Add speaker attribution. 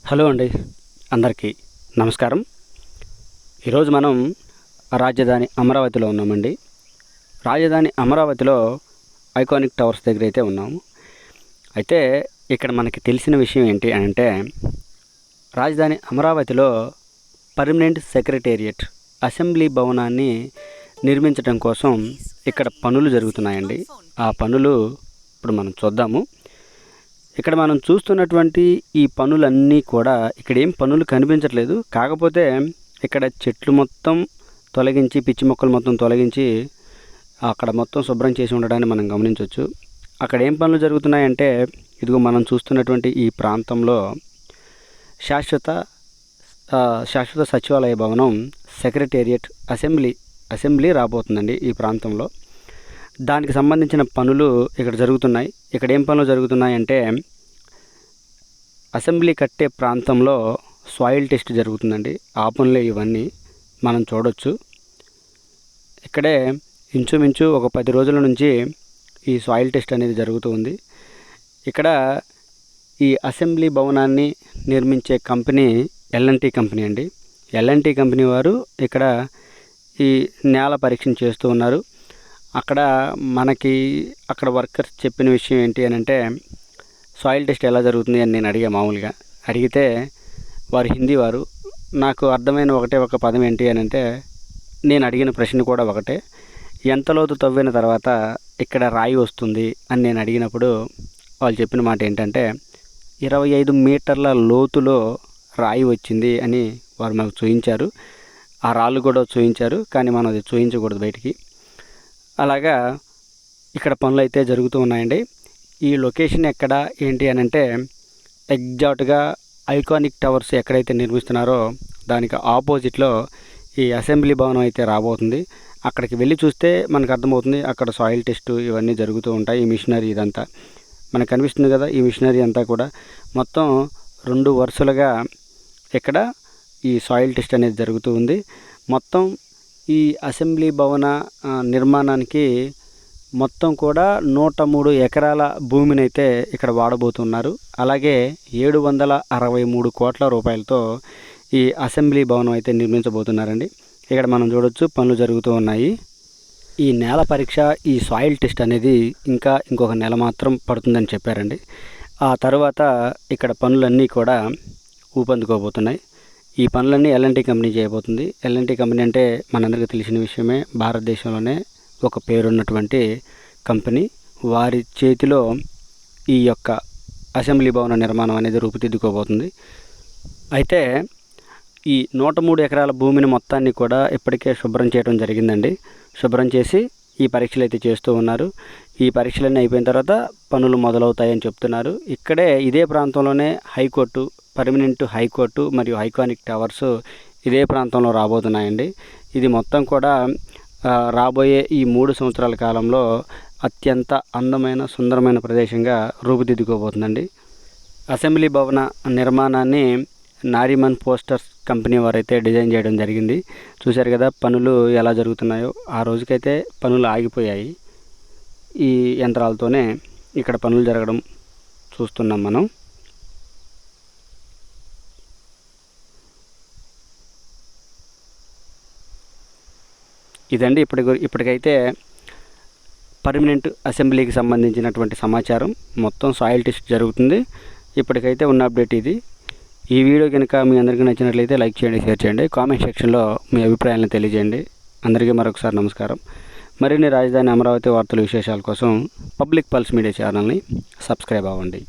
Speaker 1: Hello అండి, అందరికీ నమస్కారం. ఈరోజు మనం రాజధాని అమరావతిలో ఉన్నామండి. రాజధాని అమరావతిలో ఐకానిక్ టవర్స్ దగ్గర అయితే ఉన్నాము. అయితే ఇక్కడ మనకి తెలిసిన విషయం ఏంటి అంటే, రాజధాని అమరావతిలో పర్మనెంట్ సెక్రటేరియట్ అసెంబ్లీ భవనాన్ని నిర్మించడం కోసం ఇక్కడ పనులు జరుగుతున్నాయండి. ఆ పనులు ఇప్పుడు మనం చూద్దాము. ఇక్కడ మనం చూస్తున్నటువంటి ఈ పనులన్నీ కూడా ఇక్కడ ఏం పనులు కనిపించట్లేదు. కాకపోతే ఇక్కడ చెట్లు మొత్తం తొలగించి, పిచ్చి మొక్కలు మొత్తం తొలగించి అక్కడ మొత్తం శుభ్రం చేసి ఉండడాన్ని మనం గమనించవచ్చు. అక్కడ ఏం పనులు జరుగుతున్నాయంటే, ఇదిగో మనం చూస్తున్నటువంటి ఈ ప్రాంతంలో శాశ్వత సచివాలయ భవనం, సెక్రటేరియట్, అసెంబ్లీ రాబోతుందండి ఈ ప్రాంతంలో. దానికి సంబంధించిన పనులు ఇక్కడ జరుగుతున్నాయి. ఇక్కడ ఏం పనులు జరుగుతున్నాయంటే, అసెంబ్లీ కట్టే ప్రాంతంలో సాయిల్ టెస్ట్ జరుగుతుందండి. ఆ పనులే ఇవన్నీ మనం చూడొచ్చు. ఇక్కడే ఇంచుమించు ఒక 10 రోజుల నుంచి ఈ సాయిల్ టెస్ట్ అనేది జరుగుతూ ఉంది. ఇక్కడ ఈ అసెంబ్లీ భవనాన్ని నిర్మించే కంపెనీ L&T కంపెనీ అండి. L&T కంపెనీ వారు ఇక్కడ ఈ నేల పరీక్షను చేస్తూ ఉన్నారు. అక్కడ వర్కర్స్ చెప్పిన విషయం ఏంటి అని అంటే, సాయిల్ టెస్ట్ ఎలా జరుగుతుంది అని నేను మామూలుగా అడిగితే, వారు హిందీ వారు. నాకు అర్థమైన ఒక పదం ఏంటి అని అంటే, నేను అడిగిన ప్రశ్న కూడా ఒకటే, ఎంత లోతు తవ్విన తర్వాత ఇక్కడ రాయి వస్తుంది అని నేను అడిగినప్పుడు వాళ్ళు చెప్పిన మాట ఏంటంటే, 25 మీటర్ల లోతులో రాయి వచ్చింది అని వారు మాకు చూపించారు. ఆ రాళ్ళు కూడా చూపించారు, కానీ మనం అది చూపించకూడదు బయటికి. అలాగా ఇక్కడ పనులు అయితే జరుగుతూ ఉన్నాయండి. ఈ లొకేషన్ ఎక్కడ ఏంటి అని అంటే, ఎగ్జాక్ట్గా ఐకానిక్ టవర్స్ ఎక్కడైతే నిర్మిస్తున్నారో దానికి ఆపోజిట్లో ఈ అసెంబ్లీ భవనం అయితే రాబోతుంది. అక్కడికి వెళ్ళి చూస్తే మనకు అర్థమవుతుంది. అక్కడ సాయిల్ టెస్ట్ ఇవన్నీ జరుగుతూ ఉంటాయి. ఈ మిషనరీ ఇదంతా మనకు కనిపిస్తుంది కదా. ఈ మిషనరీ అంతా కూడా మొత్తం 2 వరుసలుగా ఇక్కడ ఈ సాయిల్ టెస్ట్ అనేది జరుగుతూ ఉంది. మొత్తం ఈ అసెంబ్లీ భవన నిర్మాణానికి మొత్తం కూడా 103 ఎకరాల భూమిని అయితే ఇక్కడ వాడబోతున్నారు. అలాగే 763 కోట్ల రూపాయలతో ఈ అసెంబ్లీ భవనం అయితే నిర్మించబోతున్నారండి. ఇక్కడ మనం చూడొచ్చు పనులు జరుగుతూ ఉన్నాయి. ఈ నేల పరీక్ష, ఈ సాయిల్ టెస్ట్ అనేది ఇంకొక నెల మాత్రం పడుతుందని చెప్పారండి. ఆ తర్వాత ఇక్కడ పనులన్నీ కూడా ఊపందుకోబోతున్నాయి. ఈ పనులన్నీ L&T కంపెనీ చేయబోతుంది. L&T కంపెనీ అంటే మనందరికీ తెలిసిన విషయమే. భారతదేశంలోనే ఒక పేరున్నటువంటి కంపెనీ. వారి చేతిలో ఈ యొక్క అసెంబ్లీ భవన నిర్మాణం అనేది రూపుదిద్దుకోబోతుంది. అయితే ఈ 103 ఎకరాల భూమిని మొత్తాన్ని కూడా ఇప్పటికే శుభ్రం చేయడం జరిగిందండి. శుభ్రం చేసి ఈ పరీక్షలు అయితే చేస్తూ ఉన్నారు. ఈ పరీక్షలన్నీ అయిపోయిన తర్వాత పనులు మొదలవుతాయని చెప్తున్నారు. ఇదే ప్రాంతంలోనే హైకోర్టు, పర్మనెంట్ హైకోర్టు మరియు ఐకానిక్ టవర్స్ ఇదే ప్రాంతంలో రాబోతున్నాయండి. ఇది మొత్తం కూడా రాబోయే ఈ 3 సంవత్సరాల కాలంలో అత్యంత అందమైన, సుందరమైన ప్రదేశంగా రూపుదిద్దుకోబోతుందండి. అసెంబ్లీ భవన నిర్మాణాన్ని నారిమన్ పోస్టర్స్ కంపెనీ వారైతే డిజైన్ చేయడం జరిగింది. చూశారు కదా పనులు ఎలా జరుగుతున్నాయో. ఆ రోజుకైతే పనులు ఆగిపోయాయి. ఈ యంత్రాలతోనే ఇక్కడ పనులు జరగడం చూస్తున్నాం మనం. ఇదండి ఇప్పటికైతే పర్మనెంట్ అసెంబ్లీకి సంబంధించినటువంటి సమాచారం. మొత్తం సాయిల్ టెస్ట్ జరుగుతుంది. ఇప్పటికైతే ఉన్న అప్డేట్ ఇది. ఈ వీడియో కనుక మీ అందరికీ నచ్చినట్లయితే లైక్ చేయండి, షేర్ చేయండి, కామెంట్ సెక్షన్లో మీ అభిప్రాయాలను తెలియజేయండి. అందరికీ మరొకసారి నమస్కారం. మరిన్ని రాజధాని అమరావతి వార్తల విశేషాల కోసం పబ్లిక్ పల్స్ మీడియా ఛానల్ని సబ్స్క్రైబ్ అవ్వండి.